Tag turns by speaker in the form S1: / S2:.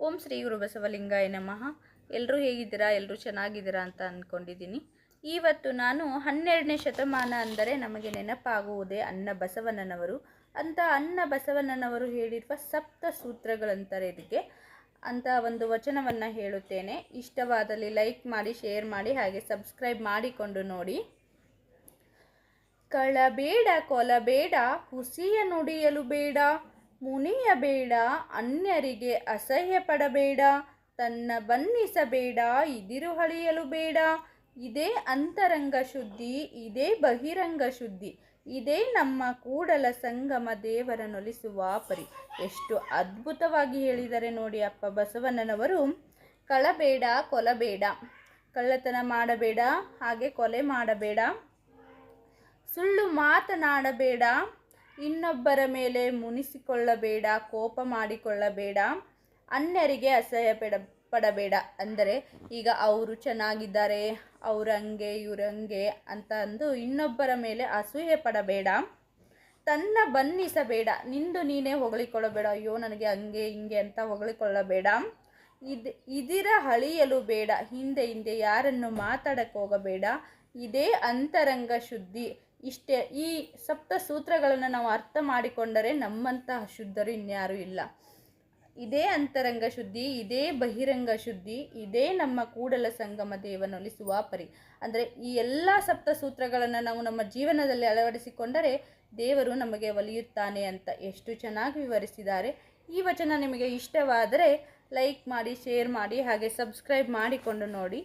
S1: ಓಂ ಶ್ರೀ ಗುರು ಬಸವಲಿಂಗಾಯ ನಮಃ. ಎಲ್ಲರೂ ಹೇಗಿದ್ದೀರಾ? ಎಲ್ಲರೂ ಚೆನ್ನಾಗಿದ್ದೀರಾ ಅಂತ ಅಂದ್ಕೊಂಡಿದ್ದೀನಿ. ಇವತ್ತು ನಾನು 12ನೇ ಶತಮಾನ ಅಂದರೆ ನಮಗೆ ನೆನಪಾಗುವುದೇ ಅನ್ನ ಬಸವಣ್ಣನವರು ಅಂತ. ಅನ್ನ ಬಸವಣ್ಣನವರು ಹೇಳಿರುವ ಸಪ್ತ ಸೂತ್ರಗಳಂತಾರೆ ಇದಕ್ಕೆ ಅಂತ ಒಂದು ವಚನವನ್ನು ಹೇಳುತ್ತೇನೆ. ಇಷ್ಟವಾದಲ್ಲಿ ಲೈಕ್ ಮಾಡಿ, ಶೇರ್ ಮಾಡಿ, ಹಾಗೆ ಸಬ್ಸ್ಕ್ರೈಬ್ ಮಾಡಿಕೊಂಡು ನೋಡಿ. ಕಳಬೇಡ, ಕೊಲಬೇಡ, ಹುಸಿಯ ನುಡಿಯಲು ಬೇಡ, ಮುನಿಯಬೇಡ, ಅನ್ಯರಿಗೆ ಅಸಹ್ಯ ಪಡಬೇಡ, ತನ್ನ ಬನ್ನಿಸಬೇಡ, ಇದಿರು ಹಳಿಯಲು ಬೇಡ. ಇದೇ ಅಂತರಂಗ ಶುದ್ಧಿ, ಇದೇ ಬಹಿರಂಗ ಶುದ್ಧಿ, ಇದೇ ನಮ್ಮ ಕೂಡಲ ಸಂಗಮ ದೇವರನ್ನೊಲಿಸುವ ಪರಿ. ಎಷ್ಟು ಅದ್ಭುತವಾಗಿ ಹೇಳಿದರೆ ನೋಡಿ ಅಪ್ಪ ಬಸವಣ್ಣನವರು. ಕಳಬೇಡ, ಕೊಲಬೇಡ, ಕಳ್ಳತನ ಮಾಡಬೇಡ, ಹಾಗೆ ಕೊಲೆ ಮಾಡಬೇಡ, ಸುಳ್ಳು ಮಾತನಾಡಬೇಡ, ಇನ್ನೊಬ್ಬರ ಮೇಲೆ ಮುನಿಸಿಕೊಳ್ಳಬೇಡ, ಕೋಪ ಮಾಡಿಕೊಳ್ಳಬೇಡ, ಅನ್ಯರಿಗೆ ಅಸಹ್ಯ ಪಡಬೇಡ. ಅಂದರೆ ಈಗ ಅವರು ಚೆನ್ನಾಗಿದ್ದಾರೆ, ಅವರಂಗೆ ಇವರಂಗೆ ಅಂತ ಅಂದು ಇನ್ನೊಬ್ಬರ ಮೇಲೆ ಅಸೂಯೆ ಪಡಬೇಡ, ತನ್ನ ಬನ್ನಿಸಬೇಡ, ನಿಂದು ನೀನೇ ಹೊಗಳಿಕೊಳ್ಳಬೇಡ, ಅಯ್ಯೋ ನನಗೆ ಹಂಗೆ ಹಿಂಗೆ ಅಂತ ಹೊಗಳಿಕೊಳ್ಳಬೇಡ, ಇದಿರ ಹಳಿಯಲು ಬೇಡ, ಹಿಂದೆ ಹಿಂದೆ ಯಾರನ್ನು ಮಾತಾಡಕ್ಕೆ ಹೋಗಬೇಡ, ಇದೇ ಅಂತರಂಗ ಶುದ್ಧಿ. ಇಷ್ಟೇ. ಈ ಸಪ್ತ ಸೂತ್ರಗಳನ್ನು ನಾವು ಅರ್ಥ ಮಾಡಿಕೊಂಡರೆ ನಮ್ಮಂತಹ ಶುದ್ಧರು ಇನ್ಯಾರೂ ಇಲ್ಲ. ಇದೇ ಅಂತರಂಗ ಶುದ್ಧಿ, ಇದೇ ಬಹಿರಂಗ ಶುದ್ಧಿ, ಇದೇ ನಮ್ಮ ಕೂಡಲ ಸಂಗಮ ದೇವನೊಲಿಸುವ ಪರಿ. ಅಂದರೆ ಈ ಎಲ್ಲ ಸಪ್ತ ಸೂತ್ರಗಳನ್ನು ನಾವು ನಮ್ಮ ಜೀವನದಲ್ಲಿ ಅಳವಡಿಸಿಕೊಂಡರೆ ದೇವರು ನಮಗೆ ಒಲಿಯುತ್ತಾನೆ ಅಂತ ಎಷ್ಟು ಚೆನ್ನಾಗಿ ವಿವರಿಸಿದ್ದಾರೆ. ಈ ವಚನ ನಿಮಗೆ ಇಷ್ಟವಾದರೆ ಲೈಕ್ ಮಾಡಿ, ಶೇರ್ ಮಾಡಿ, ಹಾಗೆ ಸಬ್ಸ್ಕ್ರೈಬ್ ಮಾಡಿಕೊಂಡು ನೋಡಿ.